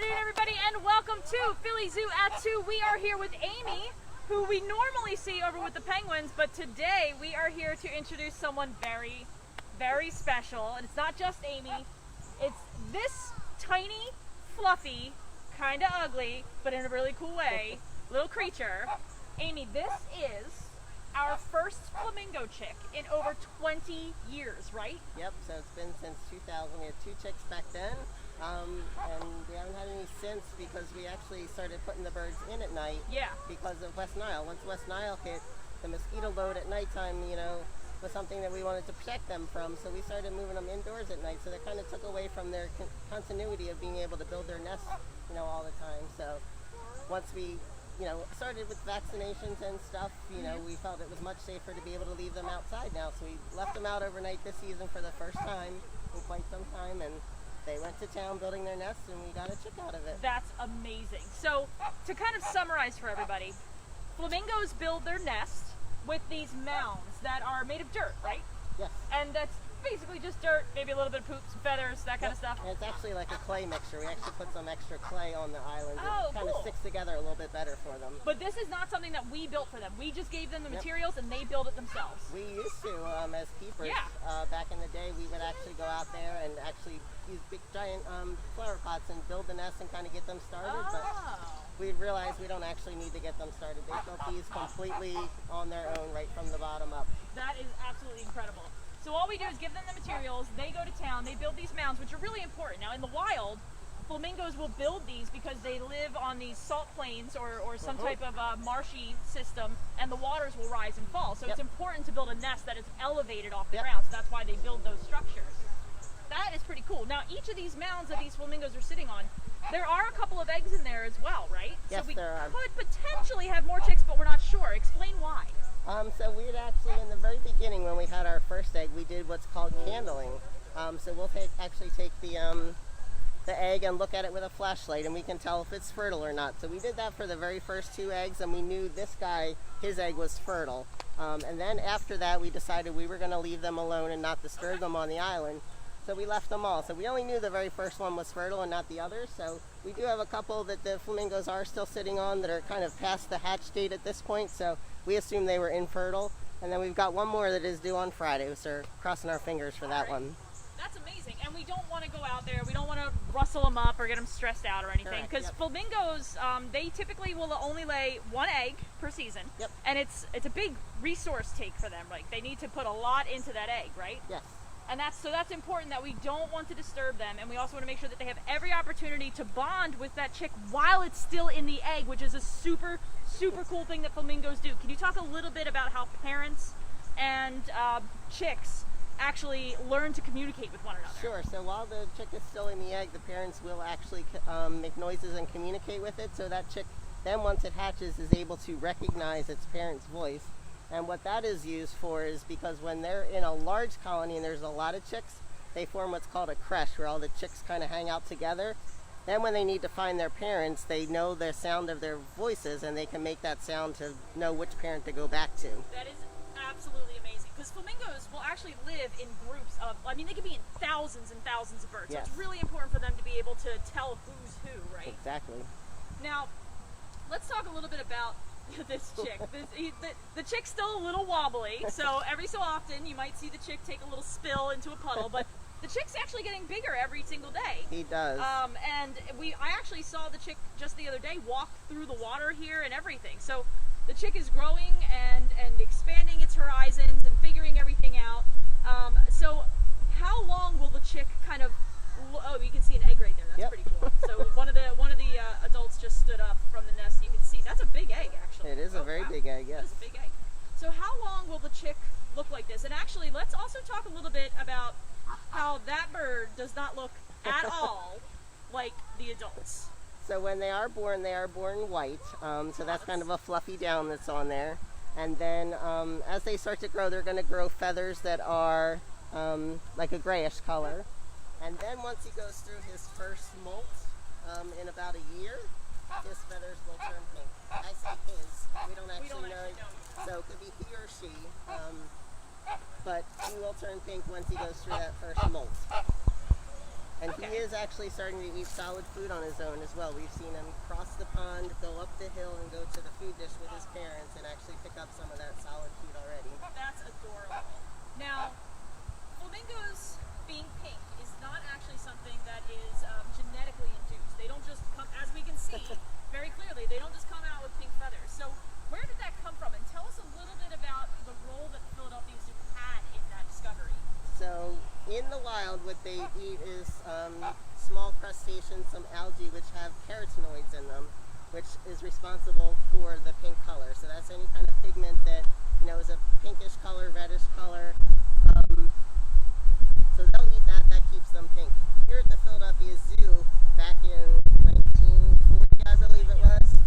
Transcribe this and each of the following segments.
afternoon, everybody, and welcome to Philly Zoo at 2. We are here with Amy, who we normally see over with the penguins, but today we are here to introduce someone very, very special. And it's not just Amy, it's this tiny, fluffy, kind of ugly, but in a really cool way, little creature. Amy, this is our first flamingo chick in over 20 years, right? Yep, so it's been since 2000. We had 2 chicks back then, and we haven't had any since because we actually started putting the birds in at night. Yeah. Because of West Nile. Once West Nile hit, the mosquito load at nighttime, was something that we wanted to protect them from, so we started moving them indoors at night, so that kind of took away from their continuity of being able to build their nests, all the time. So once we started with vaccinations and stuff, we felt it was much safer to be able to leave them outside now. So we left them out overnight this season for the first time in quite some time, and they went to town building their nests, and we got a chick out of it. That's amazing. So to kind of summarize for everybody, flamingos build their nest with these mounds that are made of dirt, right? Yes. And that's basically just dirt, maybe a little bit of poop, some feathers, that kind of stuff. And it's actually like a clay mixture. We actually put some extra clay on the island. Oh, it kind of sticks together a little bit better for them. But this is not something that we built for them. We just gave them the materials and they build it themselves. We used to, as keepers, back in the day, we would actually go out there and actually use big giant flower pots and build the nest and kind of get them started. But we realized we don't actually need to get them started. They built these completely on their own right from the bottom up. That is absolutely incredible. So all we do is give them the materials, they go to town, they build these mounds, which are really important. Now in the wild, flamingos will build these because they live on these salt plains or some type of marshy system, and the waters will rise and fall. So it's important to build a nest that is elevated off the ground, so that's why they build those structures. That is pretty cool. Now each of these mounds that these flamingos are sitting on, there are a couple of eggs in there as well, right? Yes, so we there are. could potentially have more chicks, but we're not sure. Explain why. So we had actually, in the very beginning when we had our first egg, we did what's called candling. So we'll actually take the egg and look at it with a flashlight, and we can tell if it's fertile or not. So we did that for the very first 2 eggs, and we knew this guy, his egg was fertile. And then after that, we decided we were going to leave them alone and not disturb them on the island. So we left them all. So we only knew the very first one was fertile and not the others. So we do have a couple that the flamingos are still sitting on that are kind of past the hatch date at this point. So we assume they were infertile. And then we've got one more that is due on Friday. So we're crossing our fingers for that one. That's amazing. And we don't want to go out there. We don't want to rustle them up or get them stressed out or anything. Because flamingos, they typically will only lay 1 egg per season. Yep. And it's a big resource take for them. Like they need to put a lot into that egg, right? Yes. And that's important that we don't want to disturb them, and we also want to make sure that they have every opportunity to bond with that chick while it's still in the egg, which is a super, super cool thing that flamingos do. Can you talk a little bit about how parents and chicks actually learn to communicate with one another? Sure. So while the chick is still in the egg, the parents will actually make noises and communicate with it, so that chick then, once it hatches, is able to recognize its parent's voice. And what that is used for is because when they're in a large colony and there's a lot of chicks, they form what's called a creche, where all the chicks kind of hang out together. Then when they need to find their parents, they know the sound of their voices, and they can make that sound to know which parent to go back to. That is absolutely amazing, because flamingos will actually live in groups of, they could be in thousands and thousands of birds. Yes. So it's really important for them to be able to tell who's who, right? Exactly. Now, let's talk a little bit about this chick. The chick's still a little wobbly, so every so often you might see the chick take a little spill into a puddle, but the chick's actually getting bigger every single day. He does. And I actually saw the chick just the other day walk through the water here and everything. So the chick is growing and expanding its horizons and figuring everything out. So how long will the chick kind of... Oh, you can see an egg right there. That's pretty cool. So one of the adults just stood up from the nest. You can see that's a big egg, actually. It is a very big egg, yes. It is a big egg. So how long will the chick look like this? And actually, let's also talk a little bit about how that bird does not look at all like the adults. So when they are born white. So that's kind of a fluffy down that's on there. And then as they start to grow, they're going to grow feathers that are like a grayish color. And then once he goes through his first molt in about a year, his feathers will turn pink. I say his. We don't actually know. So it could be he or she. But he will turn pink once he goes through that first molt. And he is actually starting to eat solid food on his own as well. We've seen him cross the pond, go up the hill, and go to the food dish with his parents and actually pick up some of that solid food already. That's adorable. Now, flamingos being pink is not actually something that is genetically induced. They don't just come, as we can see very clearly, they don't just come out with pink feathers. So where did that come from? And tell us a little bit about the role that the Philadelphia Zoo had in that discovery. So in the wild, what they eat is small crustaceans, some algae, which have carotenoids in them, which is responsible for the pink color. So that's any kind of pigment that is a pinkish color, reddish color. So they'll eat that. That keeps them pink. Here at the Philadelphia Zoo, back in 1940, I believe it was,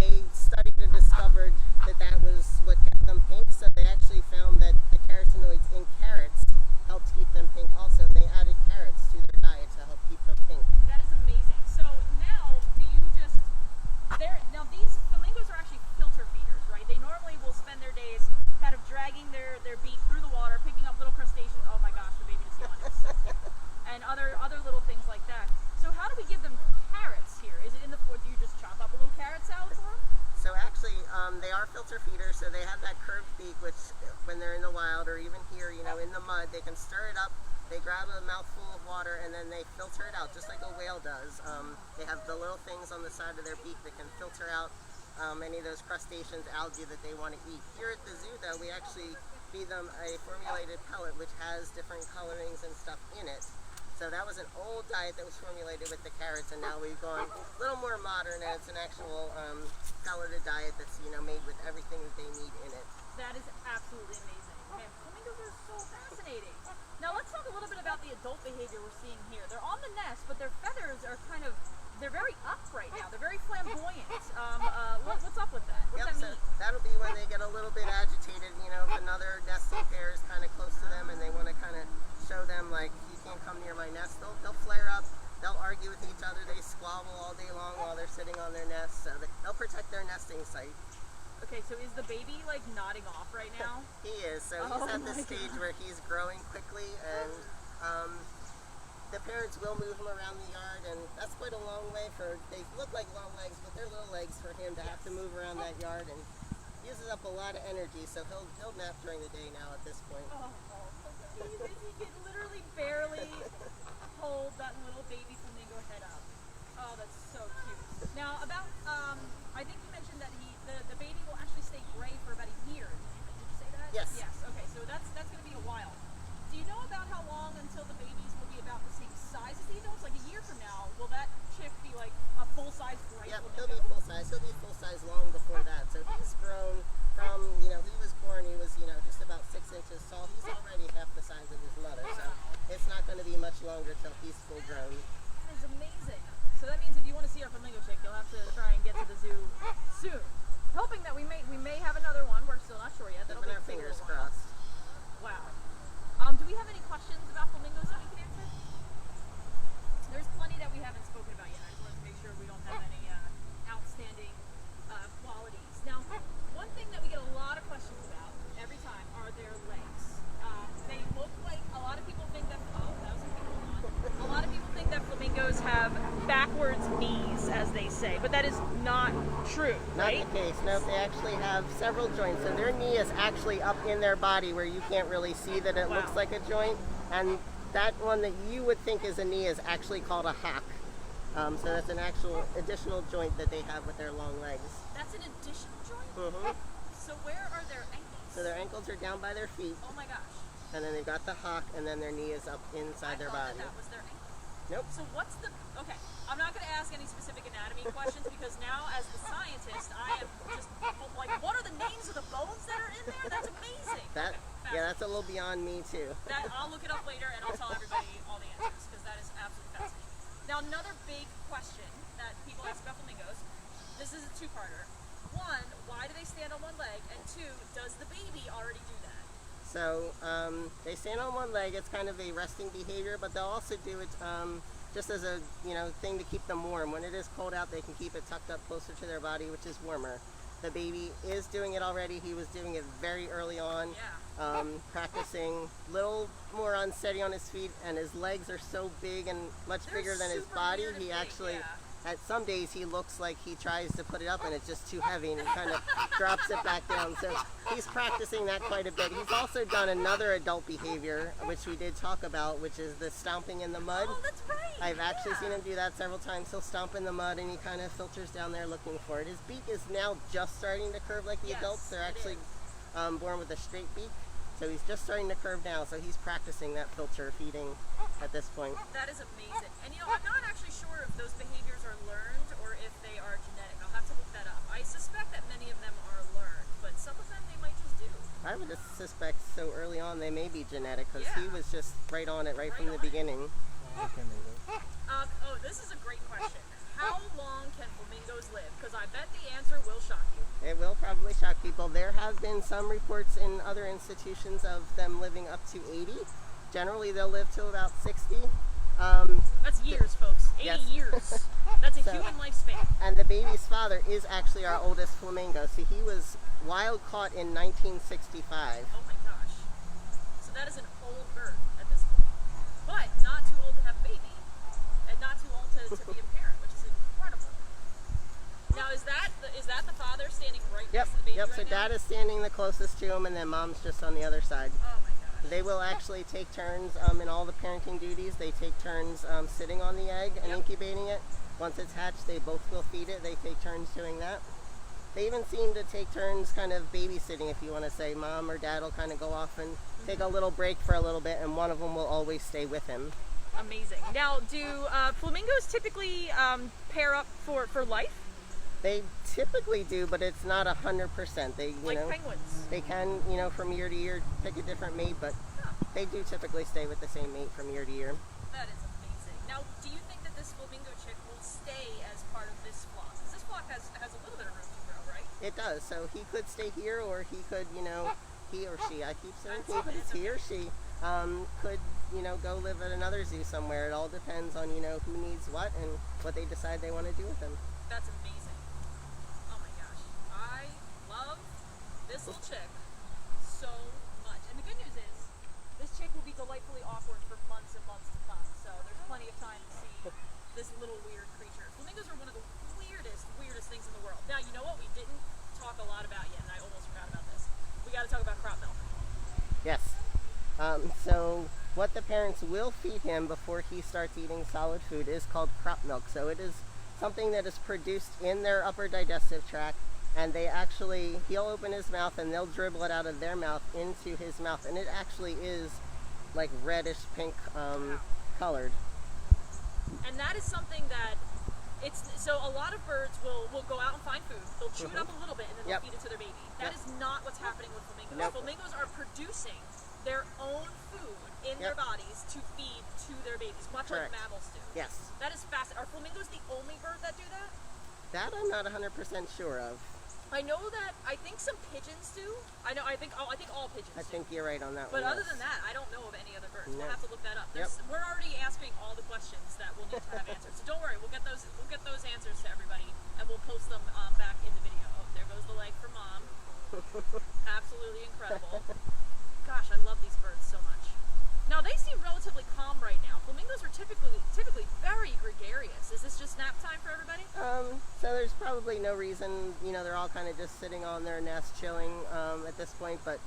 they studied and discovered that that was what kept them pink. So they actually found that the carotenoids in carrots helped keep them pink. Also, they added carrots to their diet to help keep them pink. That is amazing. So now, now these flamingos are actually filter feeders, right? They normally will spend their days kind of dragging their beak through the water, picking up little crustaceans. Oh my gosh, the baby just yawned. It's so cute. And other little things like that. So how do we give them carrots here? Is it in the do you just chop up a little carrot salad for them? So actually, they are filter feeders. So they have that curved beak, which when they're in the wild or even here, in the mud, they can stir it up. They grab a mouthful of water and then they filter it out, just like a whale does. They have the little things on the side of their beak that can filter out any of those crustaceans, algae that they want to eat. Here at the zoo, though, we actually feed them a formulated pellet which has different colorings and stuff in it. So that was an old diet that was formulated with the carrots, and now we've gone a little more modern, and it's an actual pelleted diet that's made with everything that they need in it. That is absolutely amazing. Man, flamingos are so fascinating. Now let's talk a little bit about the adult behavior we're seeing here. They're on the nest, but their feathers are they're very up right now. They're very flamboyant. What's up with that? What's that mean? So that'll be when they get a little bit agitated, if another nesting pair is kind of close to them and they want to kind of show them, like, you can't come near my nest, they'll flare up, they'll argue with each other, they squabble all day long while they're sitting on their nest, so they'll protect their nesting site. Okay, so is the baby like nodding off right now? He is, so he's at the stage where he's growing quickly, and the parents will move him around the yard, and that's quite a long way they look like long legs, but they're little legs for him to have to move around that yard, and uses up a lot of energy, so he'll nap during the day now at this point. Oh, he can literally barely hold that little baby flamingo head up. Oh, that's so cute. Now, about, I think you mentioned that the baby will actually stay gray for about a year. Did you say that? Yes. Yes, okay, so that's going to be a while. Do you know about how long until the babies will be about the same size as the adults? Like a year from now, will that chick be like a full-size gray Yep, flamingo? he'll be full-size. He'll be full-size long before that. So he's grown from, he was born, he was, just about 6 inches tall. He's already half the size of his mother, so it's not going to be much longer till he's full-grown. That is amazing. So that means if you want to see our flamingo chick, you'll have to try and get to the zoo soon. Hoping that we may have another one. We're still not sure yet. That'll Keeping be our a fingers little while. crossed. Wow. Do we have any questions about flamingos that we can answer? There's plenty that we haven't spoken about yet. I just wanted to make sure we don't have any outstanding qualities. Now, one thing that we get a lot of questions about every time are their legs. They look like a lot of people think that. Oh, that was okay. Hold on. A lot of people think that flamingos have backwards knees, as they say, but that is not true, right? Not the case. No, they actually have several joints. So their knee is actually up in their body where you can't really see that it looks like a joint. And that one that you would think is a knee is actually called a hock. So that's an actual additional joint that they have with their long legs. That's an additional joint? Mm-hmm. So where are their ankles? So their ankles are down by their feet. Oh my gosh. And then they've got the hock, and then their knee is up inside their body. That was their ankle. Nope. So what's the, okay, I'm not going to ask any specific anatomy questions because now as the scientist, I am just like, what are the names of the bones that are in there? That's amazing. That's a little beyond me too. I'll look it up later and I'll tell everybody all the answers because that is absolutely fascinating. Now another big question that people ask about flamingos, this is a two-parter. One, why do they stand on one leg? And two, does the baby already do that? So they stand on one leg. It's kind of a resting behavior, but they'll also do it just as a thing to keep them warm. When it is cold out, they can keep it tucked up closer to their body, which is warmer. The baby is doing it already. He was doing it very early on. Yeah. practicing a little more unsteady on his feet, and his legs are so big and much bigger than his body. He actually, at some days, he looks like he tries to put it up and it's just too heavy and he kind of drops it back down. So he's practicing that quite a bit. He's also done another adult behavior, which we did talk about, which is the stomping in the mud. Oh, that's right. I've actually seen him do that several times. He'll stomp in the mud and he kind of filters down there looking for it. His beak is now just starting to curve like the adults. They're actually born with a straight beak. So he's just starting to curve now, so he's practicing that filter feeding at this point. That is amazing. And I'm not actually sure if those behaviors are learned or if they are genetic. I'll have to look that up. I suspect that many of them are learned, but some of them they might just do. I would just suspect so early on they may be genetic, because he was just right on it right from the beginning. This is a great question. How long can flamingos live? Because I bet the answer will shock you. It will probably shock people. There have been some reports in other institutions of them living up to 80. Generally, they'll live till about 60. That's years, folks. 80 years. That's a human lifespan. And the baby's father is actually our oldest flamingo. See, he was wild caught in 1965. Oh my gosh. So that is an old bird at this point. But not too old to have a baby. And not too old to be a parent, which is incredible. Now, is that the father standing right next to the baby so Dad is standing the closest to him, and then Mom's just on the other side. Oh my gosh. They will actually take turns in all the parenting duties. They take turns sitting on the egg and incubating it. Once it's hatched, they both will feed it. They take turns doing that. They even seem to take turns kind of babysitting, if you want to say. Mom or Dad will kind of go off and take a little break for a little bit, and one of them will always stay with him. Amazing. Now, do flamingos typically pair up for life? They typically do, but it's not 100%. They, like penguins. They can, from year to year pick a different mate, but they do typically stay with the same mate from year to year. That is amazing. Now, do you think that this flamingo chick will stay as part of this flock? Because this flock has a little bit of room to grow, right? It does. So he could stay here, or he could, he or she, I keep saying he, but it's he or she, could, go live at another zoo somewhere. It all depends on, who needs what and what they decide they want to do with them. That's amazing. Oh my gosh. I love this little chick so much. And the good news is, this chick will be delightfully awkward for months and months to come. So there's plenty of time to see this little weird creature. Flamingos are one of the weirdest things in the world. Now, you know what we didn't talk a lot about yet, and I almost forgot about this. We got to talk about crop milk. Yes. So what the parents will feed him before he starts eating solid food is called crop milk. So it is something that is produced in their upper digestive tract, and he'll open his mouth and they'll dribble it out of their mouth into his mouth, and it actually is like reddish pink colored. And that is something that so a lot of birds will go out and find food, they'll chew it up a little bit, and then they'll feed it to their baby. That is not what's happening with flamingos. Flamingos are producing their own food in their bodies to feed to their babies, much like mammals do. Yes. That is fascinating. Are flamingos the only bird that do that? That I'm not 100% sure of. I know that, I think some pigeons do. I think all pigeons do. I think you're right on that one. But other than that, I don't know of any other birds. No. We'll have to look that up. We're already answering all the questions that we'll need to have answered. So don't worry, we'll get those answers to everybody, and we'll post them back in the video. Oh, there goes the leg for Mom. Absolutely incredible. Gosh, I love these birds so much. Now, they seem relatively calm right now. Flamingos are typically very gregarious. Is this just nap time for everybody? So there's probably no reason, they're all kind of just sitting on their nest chilling at this point, but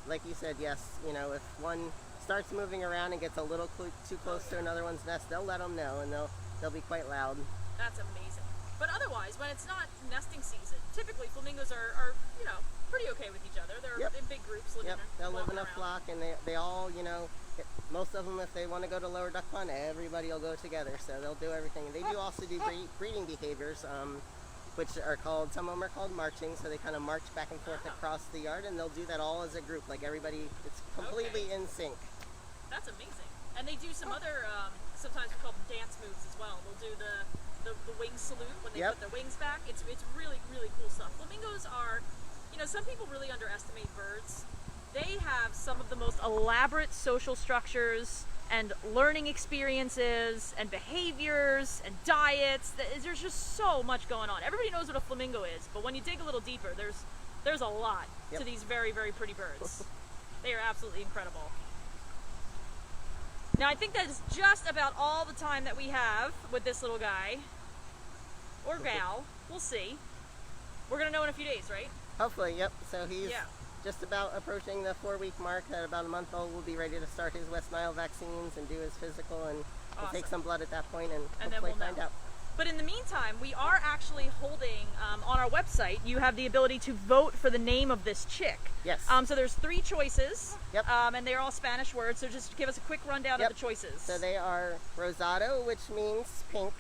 like you said, yes, if one starts moving around and gets a little too close to another one's nest, they'll let them know, and they'll be quite loud. That's amazing. But otherwise, when it's not nesting season, typically flamingos are pretty okay with each other. They're in big groups living They'll live in a around. flock, and they all, most of them, if they want to go to Lower Duck Pond, everybody will go together, so they'll do everything. They do also do breeding behaviors, which are called, some of them are called marching, so they kind of march back and forth across the yard, and they'll do that all as a group, like everybody, it's completely in sync. That's amazing. And they do some other, sometimes we call them dance moves as well. They'll do the wing salute when they put their wings back. It's really cool stuff. Flamingos are, some people really underestimate birds. They have some of the most elaborate social structures and learning experiences and behaviors and diets. There's just so much going on. Everybody knows what a flamingo is, but when you dig a little deeper, there's a lot to these very pretty birds. They are absolutely incredible. Now I think that is just about all the time that we have with this little guy. Or gal. We'll see. We're going to know in a few days, right? Hopefully, yep. So he's just about approaching the 4-week mark. At about a month old, we'll be ready to start his West Nile vaccines and do his physical, and we'll take some blood at that point and hopefully find out. But in the meantime, we are actually holding, on our website, you have the ability to vote for the name of this chick. Yes. So there's 3 choices, Yep. And they're all Spanish words, so just give us a quick rundown of the choices. So they are Rosado, which means pink,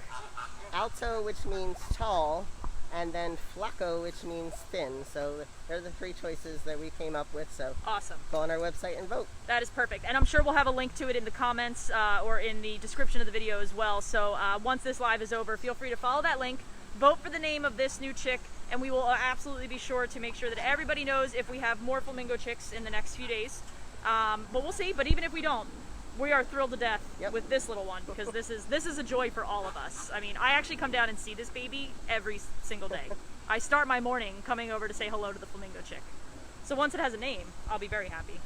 Alto, which means tall, and then Flaco, which means thin. So they're the 3 choices that we came up with. So awesome. Go on our website and vote. That is perfect. And I'm sure we'll have a link to it in the comments or in the description of the video as well. So once this live is over, feel free to follow that link, vote for the name of this new chick, and we will absolutely be sure to make sure that everybody knows if we have more flamingo chicks in the next few days. But we'll see. But even if we don't, we are thrilled to death with this little one, because this is a joy for all of us. I mean, I actually come down and see this baby every single day. I start my morning coming over to say hello to the flamingo chick. So once it has a name, I'll be very happy.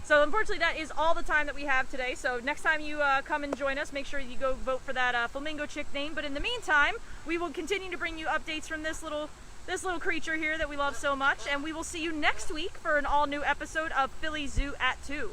So unfortunately, that is all the time that we have today. So next time you come and join us, make sure you go vote for that flamingo chick name. But in the meantime, we will continue to bring you updates from this little creature here that we love so much. And we will see you next week for an all new episode of Philly Zoo at 2.